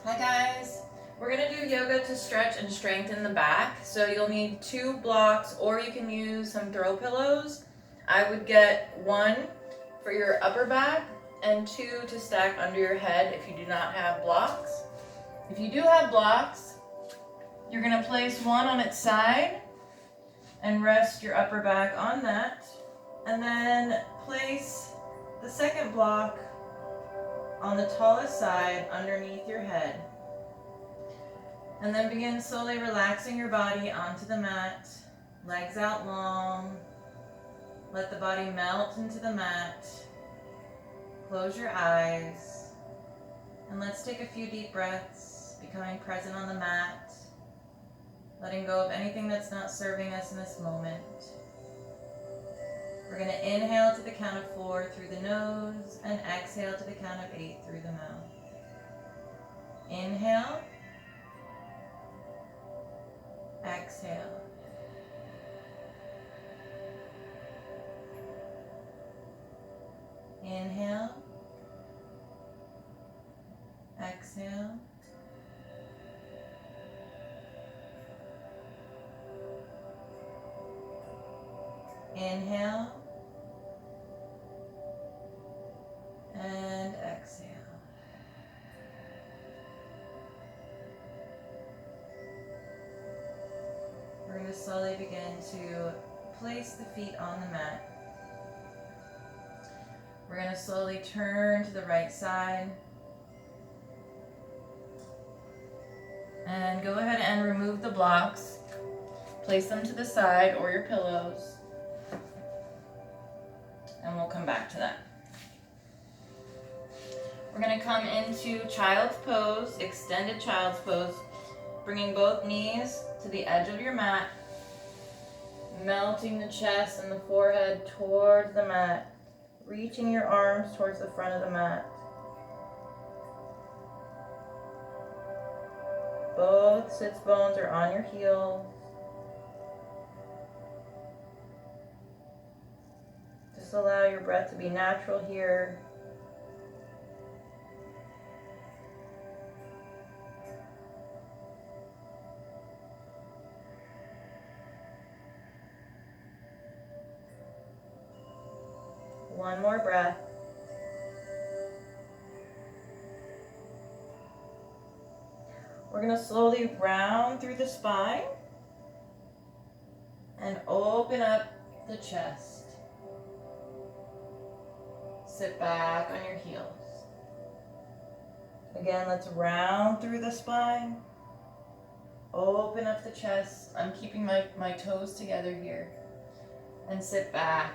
Hi guys, we're gonna do yoga to stretch and strengthen the back. So you'll need 2 blocks or you can use some throw pillows. I would get 1 for your upper back and 2 to stack under your head if you do not have blocks. If you do have blocks, you're gonna place 1 on its side and rest your upper back on that. And then place the second block on the tallest side underneath your head. And then begin slowly relaxing your body onto the mat, legs out long. Let the body melt into the mat. Close your eyes. And let's take a few deep breaths, becoming present on the mat, letting go of anything that's not serving us in this moment. We're going to inhale to the count of 4 through the nose and exhale to the count of 8 through the mouth. Inhale. Exhale. Inhale. Exhale. Inhale. And exhale. We're going to slowly begin to place the feet on the mat. We're going to slowly turn to the right side. And go ahead and remove the blocks. Place them to the side or your pillows. And we'll come back to that. We're going to come into child's pose, extended child's pose, bringing both knees to the edge of your mat, melting the chest and the forehead towards the mat, reaching your arms towards the front of the mat. Both sits bones are on your heels. Just allow your breath to be natural here. One more breath. We're going to slowly round through the spine and open up the chest. Sit back on your heels. Again, let's round through the spine. Open up the chest. I'm keeping my toes together here. And sit back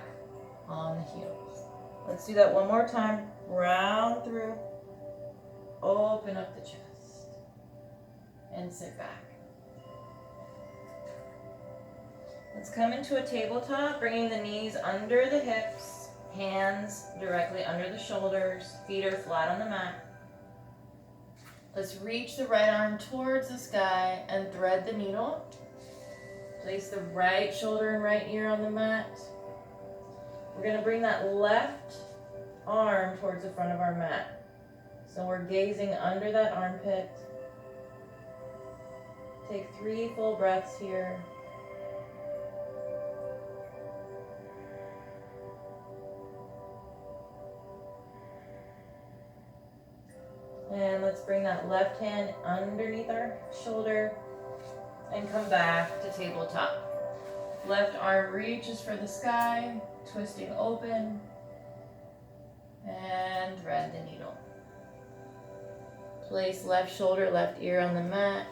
on the heels. Let's do that one more time. Round through. Open up the chest. And sit back. Let's come into a tabletop, bringing the knees under the hips, hands directly under the shoulders, feet are flat on the mat. Let's reach the right arm towards the sky and thread the needle. Place the right shoulder and right ear on the mat. We're going to bring that left arm towards the front of our mat. So we're gazing under that armpit. Take 3 full breaths here. And let's bring that left hand underneath our shoulder and come back to tabletop. Left arm reaches for the sky, twisting open, and thread the needle. Place left shoulder, left ear on the mat.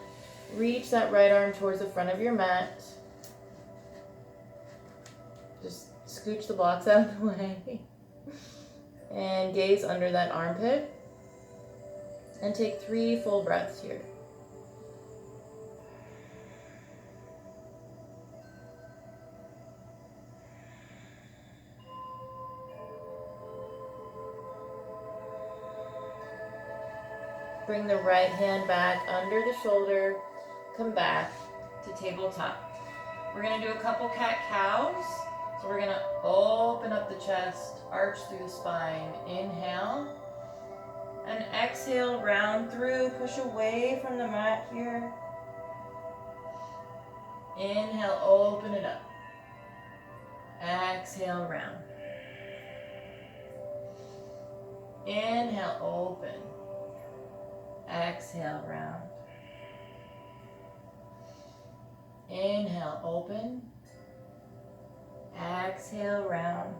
Reach that right arm towards the front of your mat. Just scooch the blocks out of the way. And gaze under that armpit. And take 3 full breaths here. Bring the right hand back under the shoulder. Come back to tabletop. We're going to do a couple cat-cows. So we're going to open up the chest, arch through the spine. Inhale. And exhale, round through, push away from the mat here. Inhale, open it up. Exhale, round. Inhale, open. Exhale, round. Inhale, open. Exhale, round.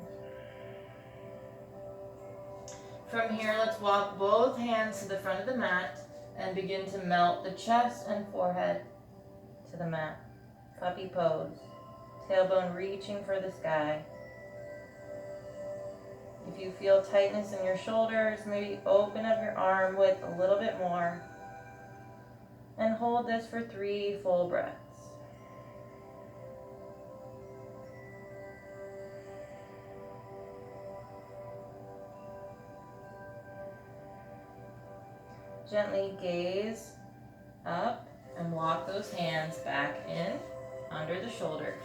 From here, let's walk both hands to the front of the mat and begin to melt the chest and forehead to the mat. Puppy pose. Tailbone reaching for the sky. If you feel tightness in your shoulders, maybe open up your arm width a little bit more. And hold this for 3 full breaths. Gently gaze up and walk those hands back in under the shoulders.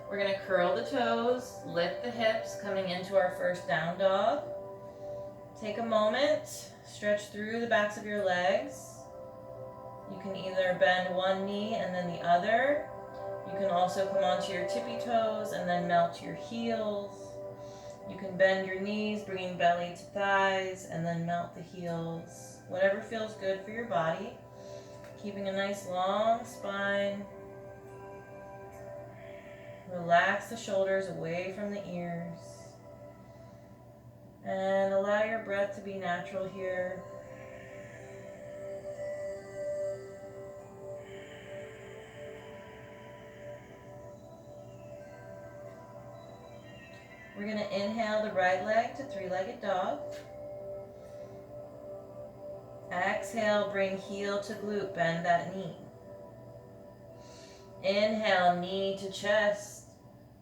We're going to curl the toes, lift the hips, coming into our first down dog. Take a moment, stretch through the backs of your legs. You can either bend one knee and then the other. You can also come onto your tippy toes and then melt your heels. You can bend your knees, bringing belly to thighs, and then melt the heels. Whatever feels good for your body. Keeping a nice long spine. Relax the shoulders away from the ears. And allow your breath to be natural here. We're going to inhale the right leg to three-legged dog. Exhale, bring heel to glute, bend that knee. Inhale, knee to chest.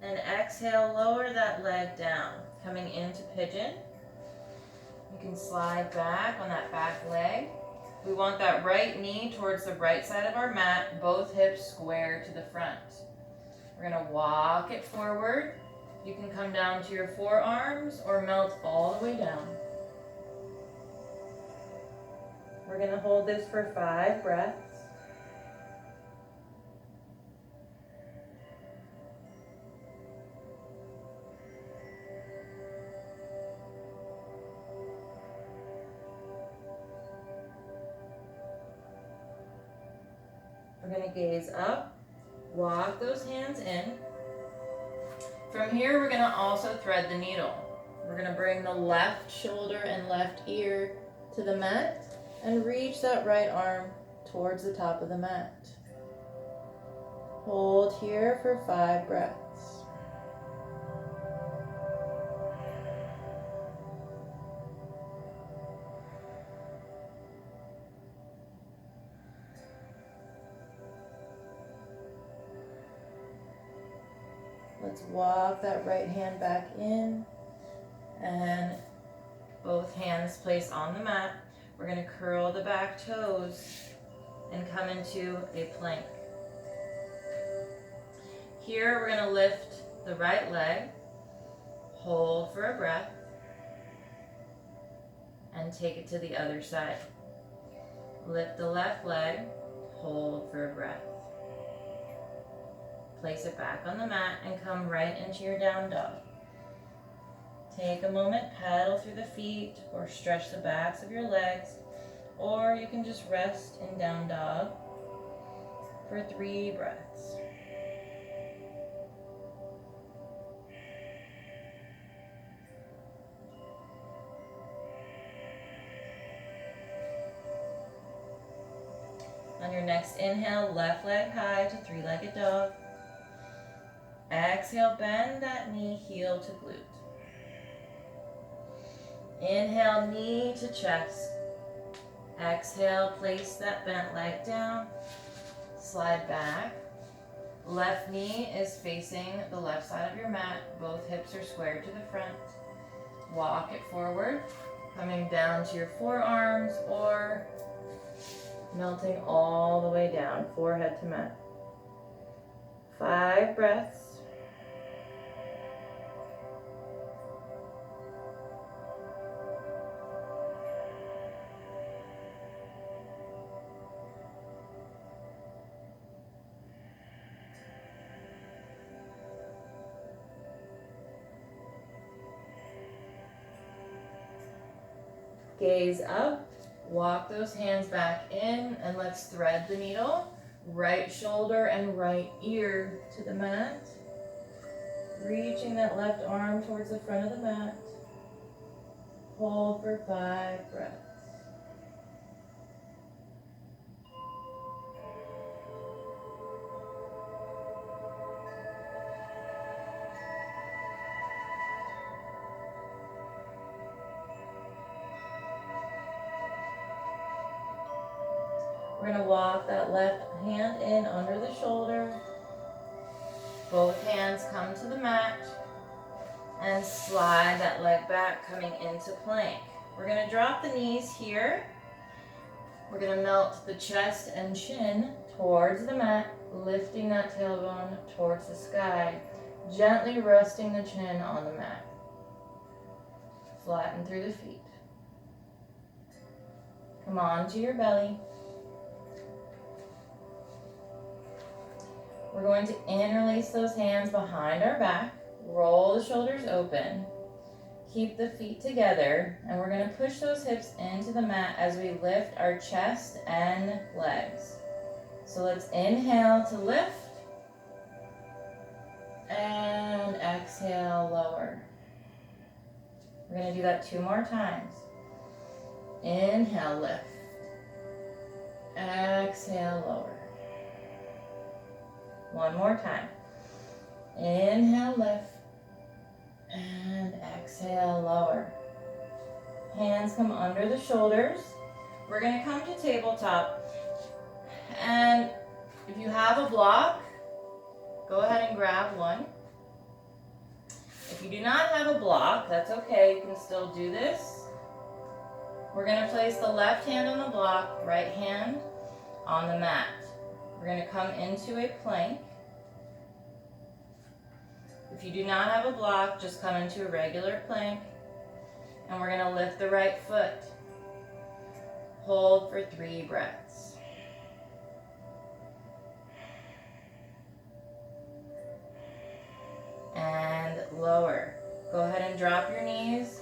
And exhale, lower that leg down, coming into pigeon. You can slide back on that back leg. We want that right knee towards the right side of our mat, both hips square to the front. We're going to walk it forward. You can come down to your forearms or melt all the way down. We're going to hold this for 5 breaths. We're going to gaze up, walk those hands in. From here, we're going to also thread the needle. We're going to bring the left shoulder and left ear to the mat and reach that right arm towards the top of the mat. Hold here for 5 breaths. Let's walk that right hand back in and both hands placed on the mat. We're going to curl the back toes and come into a plank. Here we're going to lift the right leg, hold for a breath, and take it to the other side. Lift the left leg, hold for a breath. Place it back on the mat and come right into your down dog. Take a moment, paddle through the feet or stretch the backs of your legs, or you can just rest in down dog for 3 breaths. On your next inhale, left leg high to 3-legged dog. Exhale, bend that knee, heel to glute. Inhale, knee to chest. Exhale, place that bent leg down. Slide back. Left knee is facing the left side of your mat. Both hips are square to the front. Walk it forward, coming down to your forearms or melting all the way down, forehead to mat. 5 breaths. gaze up, walk those hands back in, and let's thread the needle. Right shoulder and right ear to the mat. Reaching that left arm towards the front of the mat. Hold for 5 breaths. We're going to walk that left hand in under the shoulder. Both hands come to the mat. And slide that leg back, coming into plank. We're going to drop the knees here. We're going to melt the chest and chin towards the mat, lifting that tailbone towards the sky, gently resting the chin on the mat. Flatten through the feet. Come on to your belly. We're going to interlace those hands behind our back. Roll the shoulders open. Keep the feet together. And we're going to push those hips into the mat as we lift our chest and legs. So let's inhale to lift. And exhale, lower. We're going to do that 2 more times. Inhale, lift. Exhale, lower. 1 more time. Inhale, lift. And exhale, lower. Hands come under the shoulders. We're going to come to tabletop. And if you have a block, go ahead and grab one. If you do not have a block, that's okay. You can still do this. We're going to place the left hand on the block, right hand on the mat. We're going to come into a plank. If you do not have a block, just come into a regular plank. And we're going to lift the right foot. Hold for 3 breaths. And lower. Go ahead and drop your knees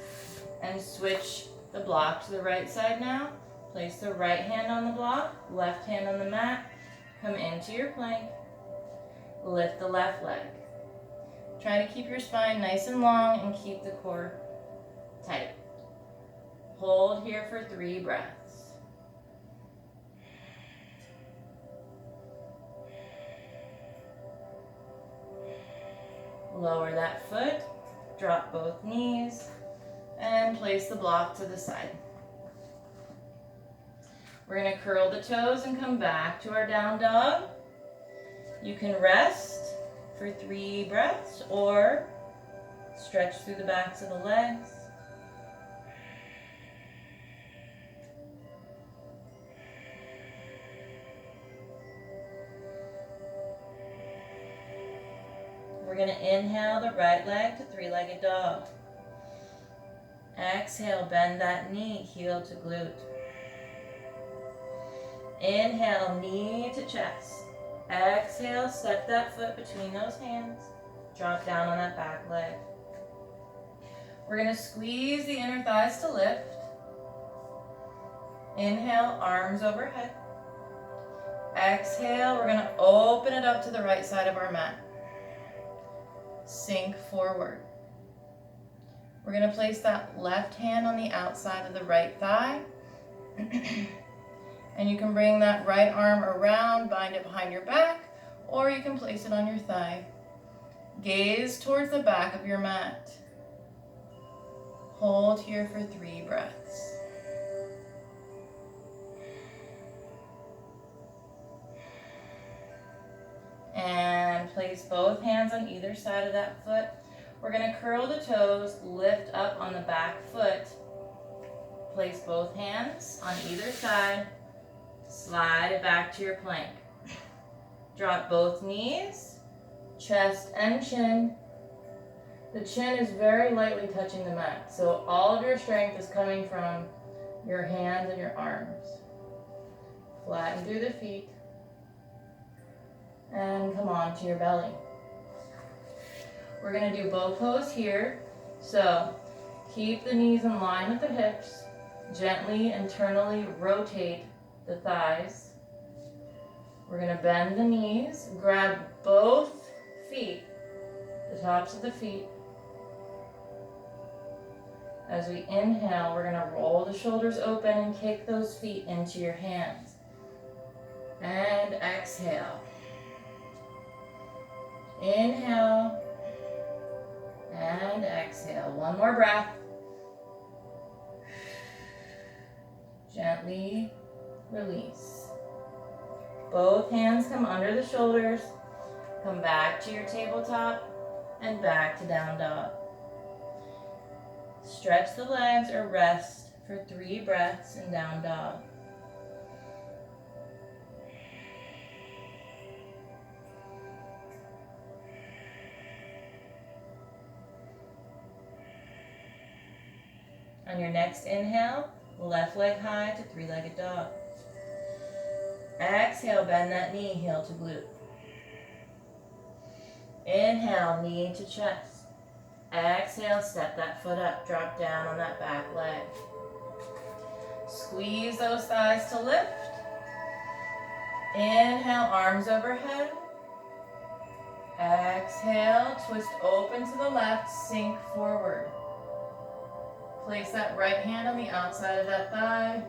and switch the block to the right side now. Place the right hand on the block, left hand on the mat. Come into your plank. Lift the left leg. Try to keep your spine nice and long and keep the core tight. Hold here for 3 breaths. Lower that foot, drop both knees, and place the block to the side. We're going to curl the toes and come back to our down dog. You can rest for 3 breaths or stretch through the backs of the legs. We're going to inhale the right leg to 3-legged dog. Exhale, bend that knee, heel to glute. Inhale, knee to chest. Exhale, step that foot between those hands. Drop down on that back leg. We're going to squeeze the inner thighs to lift. Inhale, arms overhead. Exhale, we're going to open it up to the right side of our mat. Sink forward. We're going to place that left hand on the outside of the right thigh. And you can bring that right arm around, bind it behind your back, or you can place it on your thigh. Gaze towards the back of your mat. Hold here for 3 breaths. And place both hands on either side of that foot. We're going to curl the toes, lift up on the back foot. Place both hands on either side. Slide it back to your plank. Drop both knees, chest and chin. The chin is very lightly touching the mat, so all of your strength is coming from your hands and your arms. Flatten through the feet. And come on to your belly. We're going to do bow pose here. So keep the knees in line with the hips. Gently internally rotate the thighs. We're going to bend the knees, grab both feet, the tops of the feet. As we inhale, we're going to roll the shoulders open and kick those feet into your hands. And exhale. Inhale and exhale. One more breath. Gently release. Both hands come under the shoulders. Come back to your tabletop and back to down dog. Stretch the legs or rest for 3 breaths in down dog. On your next inhale, left leg high to 3-legged dog. Exhale, bend that knee, heel to glute. Inhale, knee to chest. Exhale, step that foot up, drop down on that back leg. Squeeze those thighs to lift. Inhale, arms overhead. Exhale, twist open to the left, sink forward. Place that right hand on the outside of that thigh,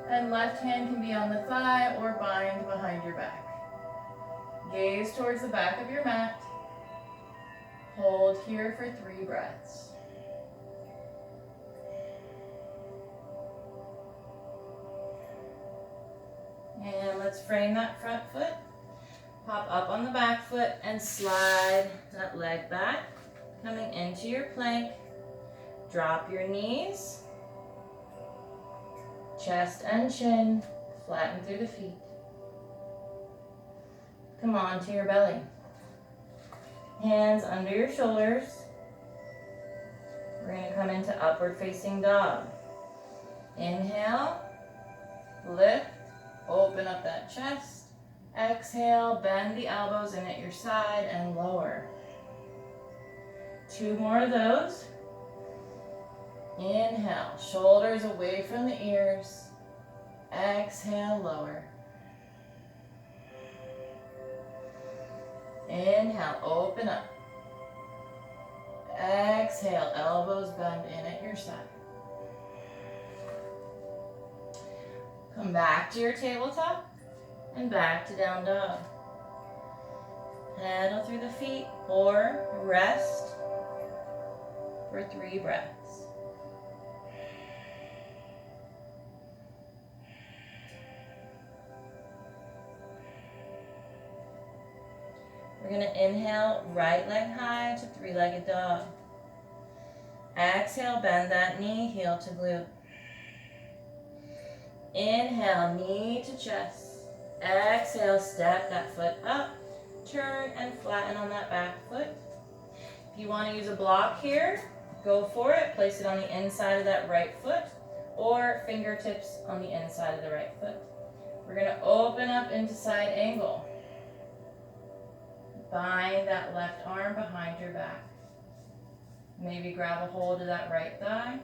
and left hand can be on the thigh or bind behind your back. Gaze towards the back of your mat. Hold here for 3 breaths. And let's frame that front foot. Hop up on the back foot and slide that leg back, coming into your plank. Drop your knees, chest and chin, flatten through the feet. Come on to your belly. Hands under your shoulders. We're going to come into upward facing dog. Inhale, lift, open up that chest. Exhale, bend the elbows in at your side and lower. 2 more of those. Inhale, shoulders away from the ears. Exhale, lower. Inhale, open up. Exhale, elbows bend in at your side. Come back to your tabletop and back to down dog. Pedal through the feet or rest for 3 breaths. We're going to inhale, right leg high to 3-legged dog. Exhale, bend that knee, heel to glute. Inhale, knee to chest. Exhale, step that foot up, turn and flatten on that back foot. If you want to use a block here, go for it. Place it on the inside of that right foot or fingertips on the inside of the right foot. We're going to open up into side angle. Bind that left arm behind your back. Maybe grab a hold of that right thigh.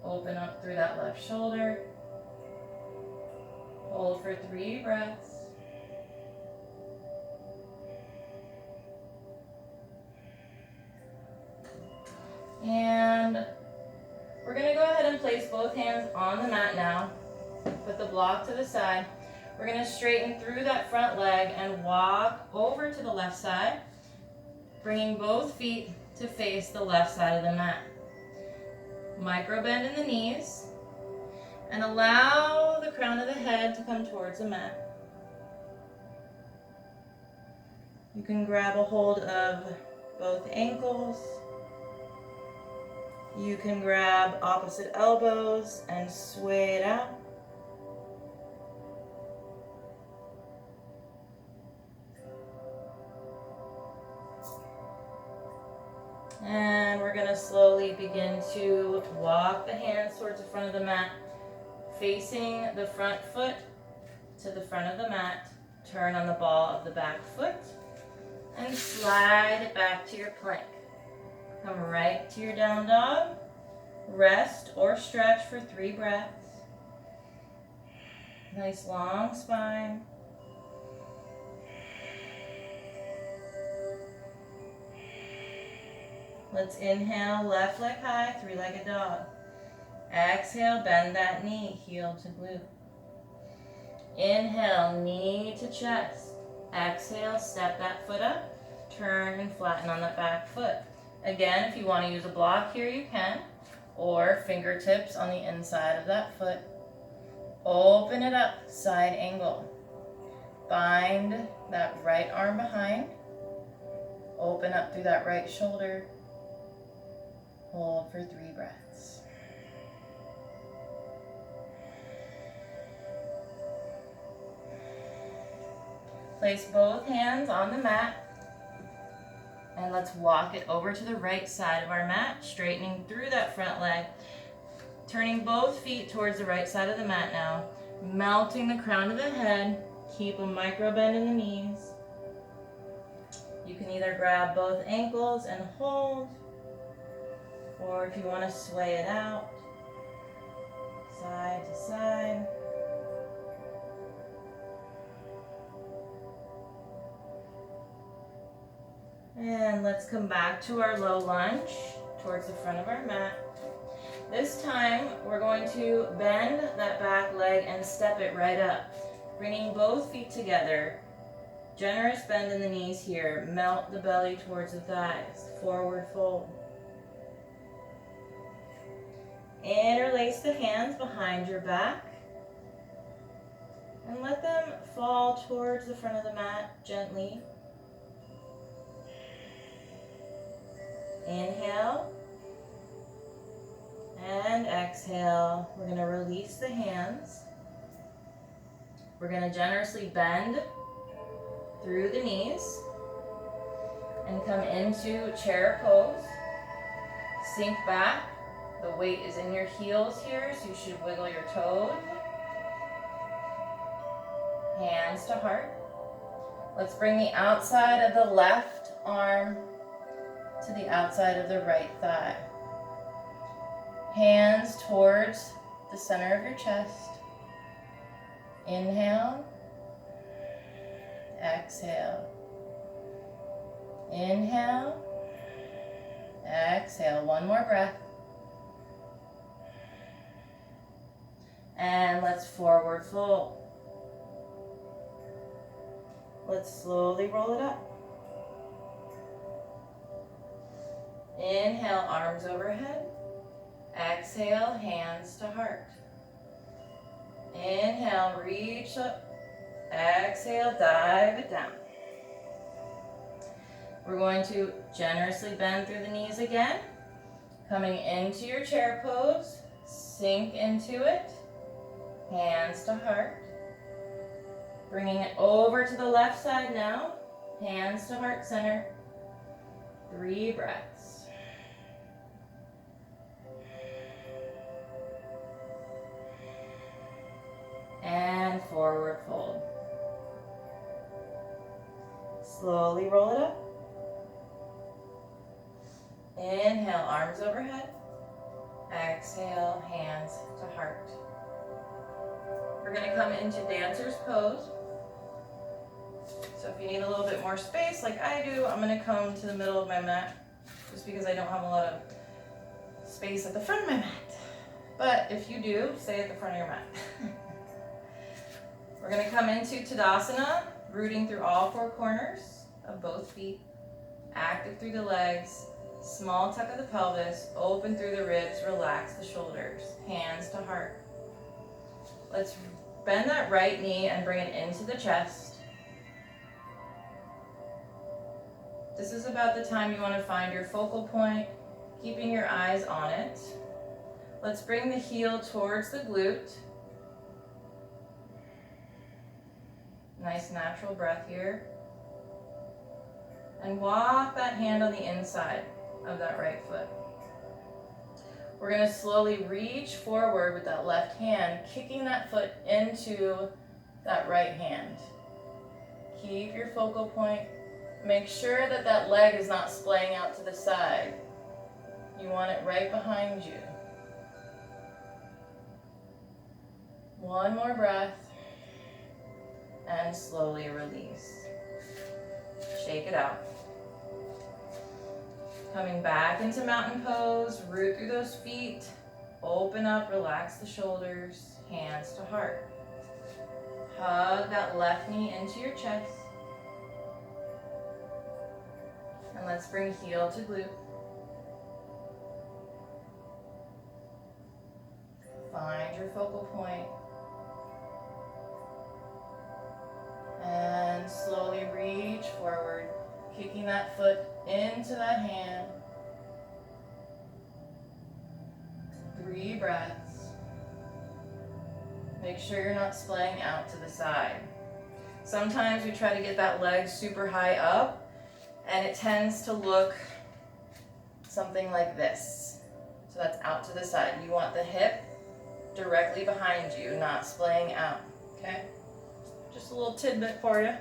Open up through that left shoulder. Hold for 3 breaths. And we're going to go ahead and place both hands on the mat now. Put the block to the side. We're going to straighten through that front leg and walk over to the left side, bringing both feet to face the left side of the mat. Micro bend in the knees and allow the crown of the head to come towards the mat. You can grab a hold of both ankles. You can grab opposite elbows and sway it out. And we're going to slowly begin to walk the hands towards the front of the mat, facing the front foot to the front of the mat. Turn on the ball of the back foot and slide it back to your plank. Come right to your down dog. Rest or stretch for 3 breaths. Nice long spine. Let's inhale, left leg high, 3-legged dog. Exhale, bend that knee, heel to glute. Inhale, knee to chest. Exhale, step that foot up, turn and flatten on that back foot. Again, if you want to use a block here, you can, or fingertips on the inside of that foot. Open it up, side angle. Bind that right arm behind. Open up through that right shoulder. Hold for 3 breaths. Place both hands on the mat. And let's walk it over to the right side of our mat, straightening through that front leg. Turning both feet towards the right side of the mat now. Melting the crown of the head. Keep a micro bend in the knees. You can either grab both ankles and hold, or if you want to sway it out, side to side. And let's come back to our low lunge towards the front of our mat. This time, we're going to bend that back leg and step it right up, bringing both feet together. Generous bend in the knees here. Melt the belly towards the thighs. Forward fold. Interlace the hands behind your back and let them fall towards the front of the mat gently. Inhale and exhale. We're going to release the hands. We're going to generously bend through the knees and come into chair pose. Sink back. The weight is in your heels here, so you should wiggle your toes. Hands to heart. Let's bring the outside of the left arm to the outside of the right thigh. Hands towards the center of your chest. Inhale. Exhale. Inhale. Exhale. One more breath. And let's forward fold. Let's slowly roll it up. Inhale, arms overhead. Exhale, hands to heart. Inhale, reach up. Exhale, dive it down. We're going to generously bend through the knees again. Coming into your chair pose, sink into it. Hands to heart. Bringing it over to the left side now. Hands to heart center. 3 breaths. And forward fold. Slowly roll it up. Inhale, arms overhead. Exhale, hands to heart. We're going to come into dancer's pose. So if you need a little bit more space like I do, I'm going to come to the middle of my mat just because I don't have a lot of space at the front of my mat. But if you do, stay at the front of your mat. We're going to come into Tadasana, rooting through all 4 corners of both feet, active through the legs, small tuck of the pelvis, open through the ribs, relax the shoulders, hands to heart. Let's bend that right knee and bring it into the chest. This is about the time you want to find your focal point, keeping your eyes on it. Let's bring the heel towards the glute. Nice natural breath here. And walk that hand on the inside of that right foot. We're going to slowly reach forward with that left hand, kicking that foot into that right hand. Keep your focal point. Make sure that that leg is not splaying out to the side. You want it right behind you. One more breath. And slowly release. Shake it out. Coming back into mountain pose, root through those feet. Open up, relax the shoulders, hands to heart. Hug that left knee into your chest. And let's bring heel to glute. Find your focal point. And slowly reach forward, kicking that foot into that hand. 3 breaths. Make sure you're not splaying out to the side. Sometimes we try to get that leg super high up, and it tends to look something like this. So that's out to the side. You want the hip directly behind you, not splaying out, okay? Just a little tidbit for you.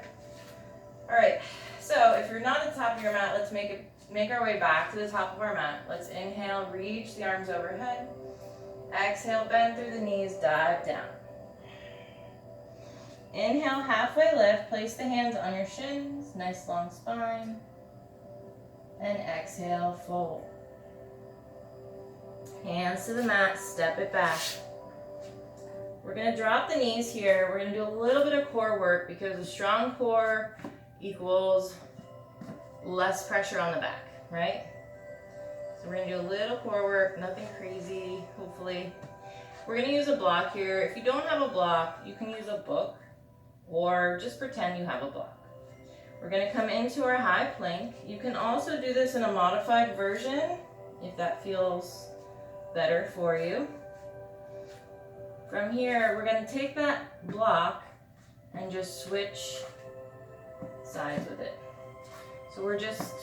All right, so if you're not at the top of your mat, let's make our way back to the top of our mat. Let's inhale, reach the arms overhead. Exhale, bend through the knees, dive down. Inhale, halfway lift, place the hands on your shins, nice long spine. And exhale, fold. Hands to the mat, step it back. We're gonna drop the knees here. We're gonna do a little bit of core work because a strong core equals less pressure on the back, right? So we're gonna do a little core work, nothing crazy, hopefully. We're gonna use a block here. If you don't have a block, you can use a book or just pretend you have a block. We're gonna come into our high plank. You can also do this in a modified version if that feels better for you. From here, we're gonna take that block and just switch sides with it. So we're just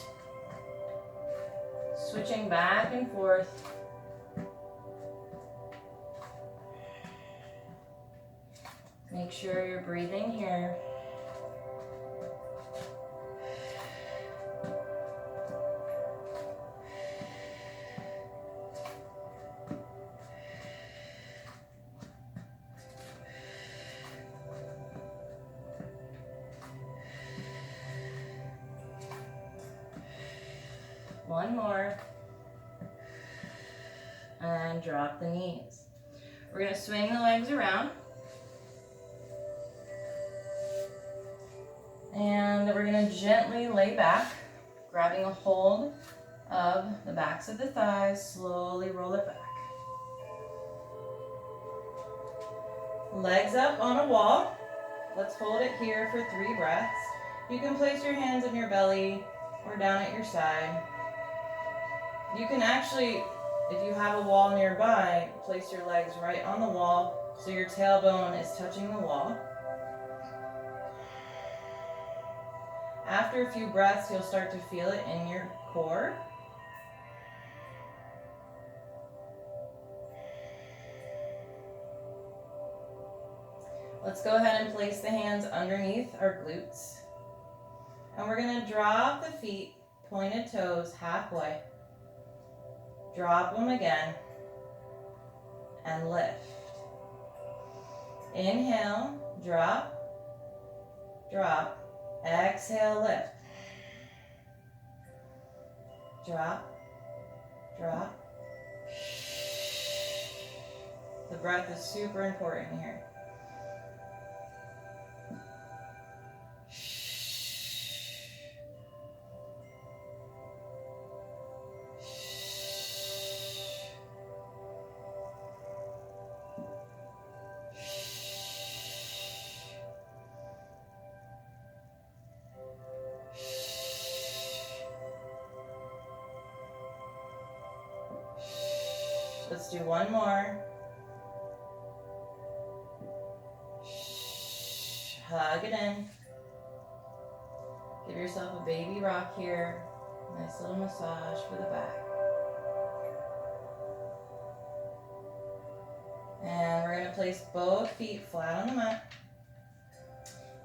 switching back and forth. Make sure you're breathing here. One more. And drop the knees. We're going to swing the legs around. And we're going to gently lay back, grabbing a hold of the backs of the thighs. Slowly roll it back. Legs up on a wall. Let's hold it here for 3 breaths. You can place your hands on your belly or down at your side. You can actually, if you have a wall nearby, place your legs right on the wall so your tailbone is touching the wall. After a few breaths, you'll start to feel it in your core. Let's go ahead and place the hands underneath our glutes. And we're going to drop the feet, pointed toes, halfway. Drop them again. And lift. Inhale, drop, drop. Exhale, lift. Drop, drop. The breath is super important here. Let's do one more. Hug it in. Give yourself a baby rock here. Nice little massage for the back. And we're going to place both feet flat on the mat.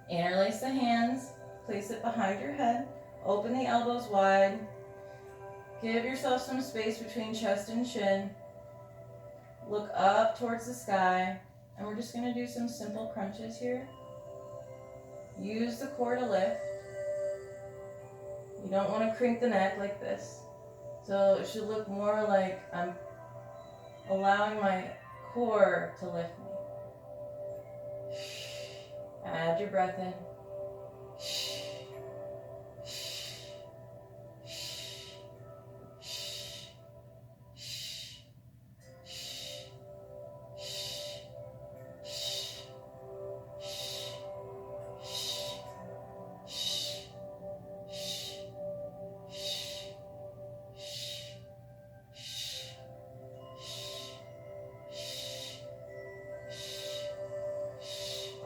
Interlace the hands. Place it behind your head. Open the elbows wide. Give yourself some space between chest and chin. Look up towards the sky. And we're just gonna do some simple crunches here. Use the core to lift. You don't want to crank the neck like this. So it should look more like I'm allowing my core to lift me. Add your breath in.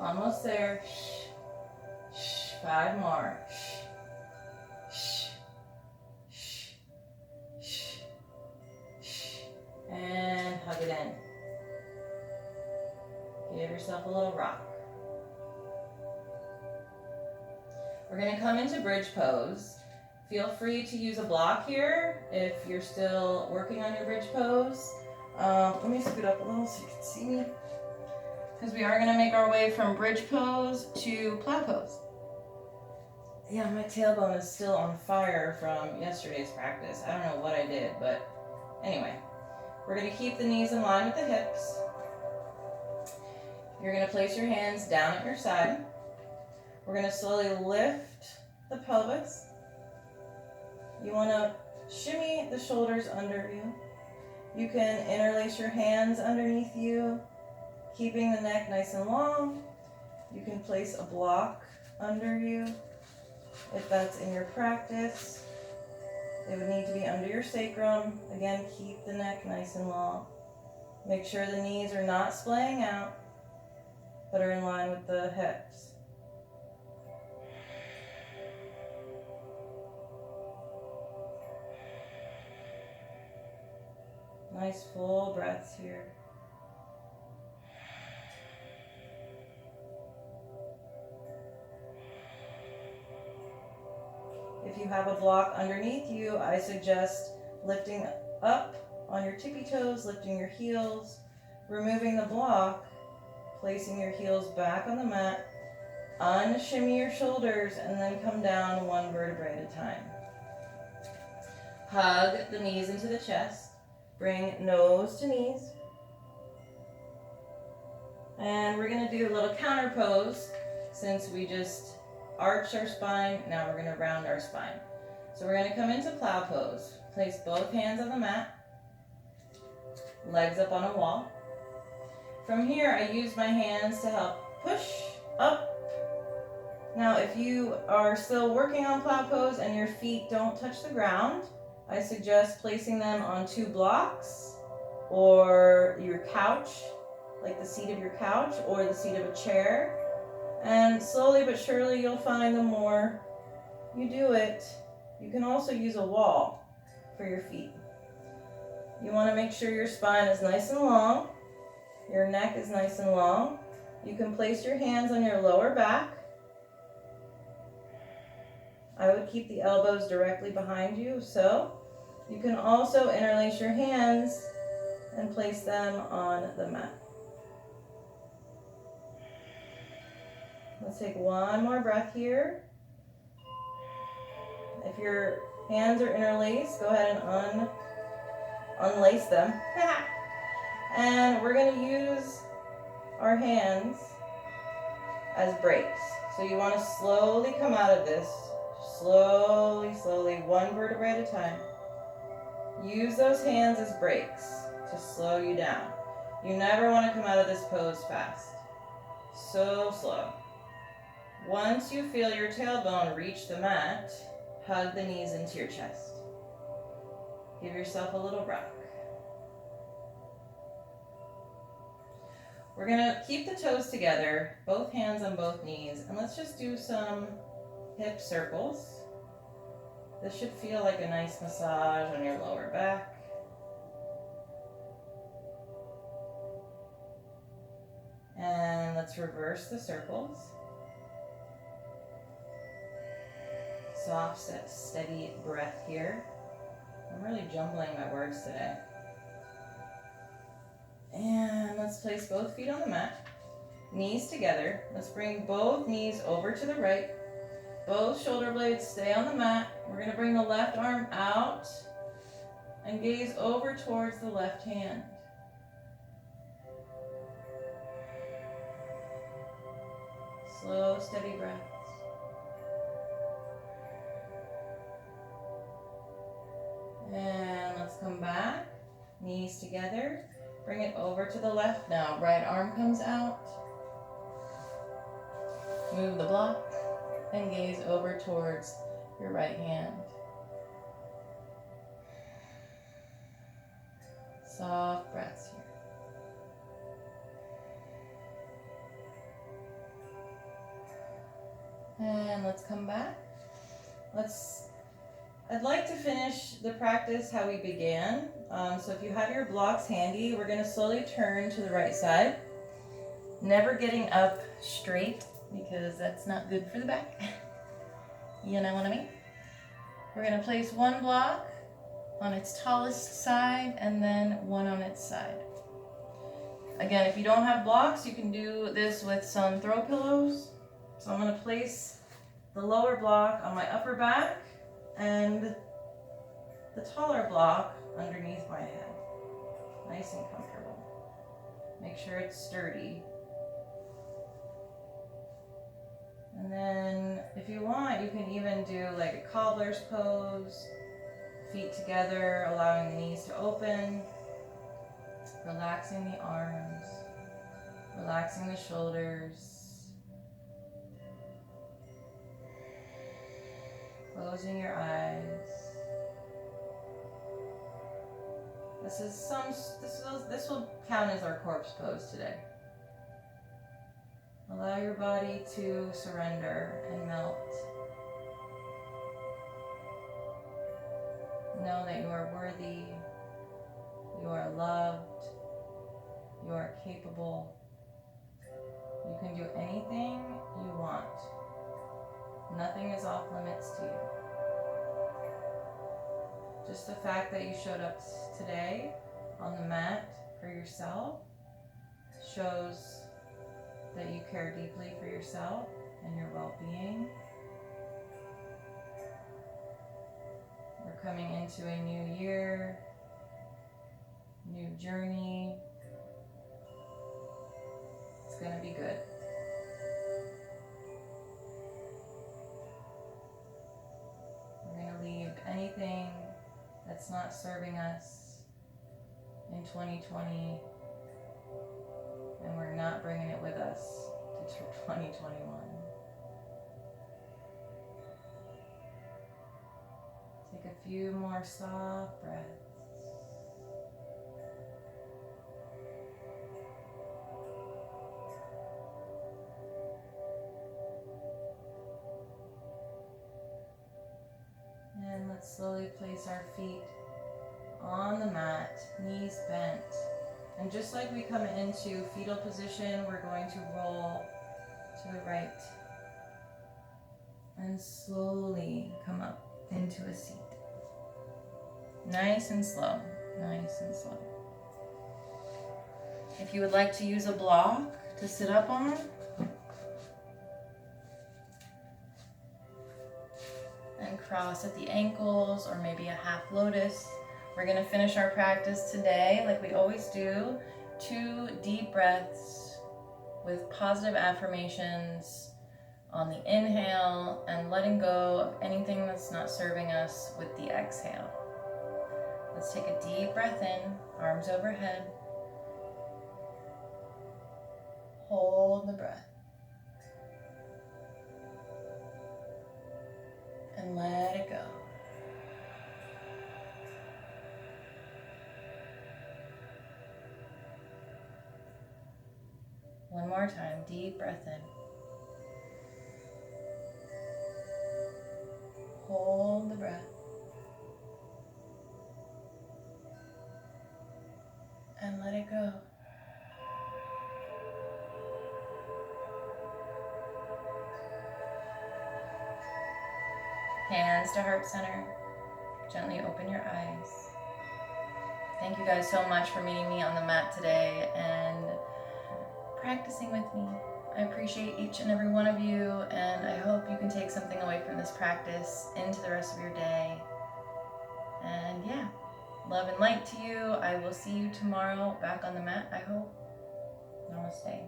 Almost there. 5 more. And hug it in. Give yourself a little rock. We're going to come into bridge pose. Feel free to use a block here if you're still working on your bridge pose. Let me scoot up a little so you can see me. Because we are going to make our way from bridge pose to plow pose. Yeah, my tailbone is still on fire from yesterday's practice. I don't know what I did, but anyway. We're going to keep the knees in line with the hips. You're going to place your hands down at your side. We're going to slowly lift the pelvis. You want to shimmy the shoulders under you. You can interlace your hands underneath you, keeping the neck nice and long. You can place a block under you if that's in your practice. It would need to be under your sacrum. Again, keep the neck nice and long. Make sure the knees are not splaying out, but are in line with the hips. Nice full breaths here. If you have a block underneath you, I suggest lifting up on your tippy toes, lifting your heels, removing the block, placing your heels back on the mat, unshimmy your shoulders, and then come down 1 vertebrae at a time. Hug the knees into the chest. Bring nose to knees. And we're going to do a little counter pose since we just arched our spine. Now we're going to round our spine. So we're going to come into plow pose. Place both hands on the mat. Legs up on a wall. From here, I use my hands to help push up. Now, if you are still working on plow pose and your feet don't touch the ground, I suggest placing them on 2 blocks or your couch, like the seat of your couch or the seat of a chair. And slowly but surely you'll find the more you do it, you can also use a wall for your feet. You want to make sure your spine is nice and long, your neck is nice and long. You can place your hands on your lower back. I would keep the elbows directly behind you, so. You can also interlace your hands and place them on the mat. Let's take 1 more breath here. If your hands are interlaced, go ahead and unlace them. And we're going to use our hands as brakes. So you want to slowly come out of this. Slowly, 1 vertebrae at a time. Use those hands as brakes to slow you down. You never want to come out of this pose fast. So slow. Once you feel your tailbone reach the mat, hug the knees into your chest. Give yourself a little rock. We're going to keep the toes together, both hands on both knees, and let's just do some hip circles. This should feel like a nice massage on your lower back. And let's reverse the circles. Soft, steady breath here. I'm really jumbling my words today. And let's place both feet on the mat. Knees together. Let's bring both knees over to the right. Both shoulder blades stay on the mat. We're going to bring the left arm out and gaze over towards the left hand. Slow, steady breaths. And let's come back. Knees together. Bring it over to the left now. Right arm comes out. Move the block and gaze over towards your right hand. Soft breaths here. And let's come back. I'd like to finish the practice how we began. So if you have your blocks handy, we're going to slowly turn to the right side. Never getting up straight because that's not good for the back. You know what I mean? We're going to place one block on its tallest side and then one on its side. Again, if you don't have blocks, you can do this with some throw pillows. So I'm going to place the lower block on my upper back and the taller block underneath my head. Nice and comfortable. Make sure it's sturdy. And then if you want, you can even do like a cobbler's pose. Feet together, allowing the knees to open. Relaxing the arms. Relaxing the shoulders. Closing your eyes. This will count as our corpse pose today. Allow your body to surrender and melt. Know that you are worthy, you are loved, you are capable. You can do anything you want. Nothing is off limits to you. Just the fact that you showed up today on the mat for yourself shows that you care deeply for yourself and your well-being. We're coming into a new year, new journey. It's going to be good. We're going to leave anything that's not serving us in 2020, and we're not bringing it with us to 2021. Take a few more soft breaths. And let's slowly place our feet on the mat, knees bent. And just like we come into fetal position, we're going to roll to the right and slowly come up into a seat. Nice and slow, nice and slow. If you would like to use a block to sit up on, and cross at the ankles, or maybe a half lotus. We're going to finish our practice today like we always do. 2 deep breaths with positive affirmations on the inhale and letting go of anything that's not serving us with the exhale. Let's take a deep breath in, arms overhead. Hold the breath. And let it go. One more time, deep breath in. Hold the breath. And let it go. Hands to heart center. Gently open your eyes. Thank you guys so much for meeting me on the mat today and practicing with me. I appreciate each and every one of you, and I hope you can take something away from this practice into the rest of your day. And yeah, love and light to you. I will see you tomorrow back on the mat, I hope. Namaste.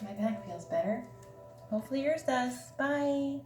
My back feels better. Hopefully yours does. Bye.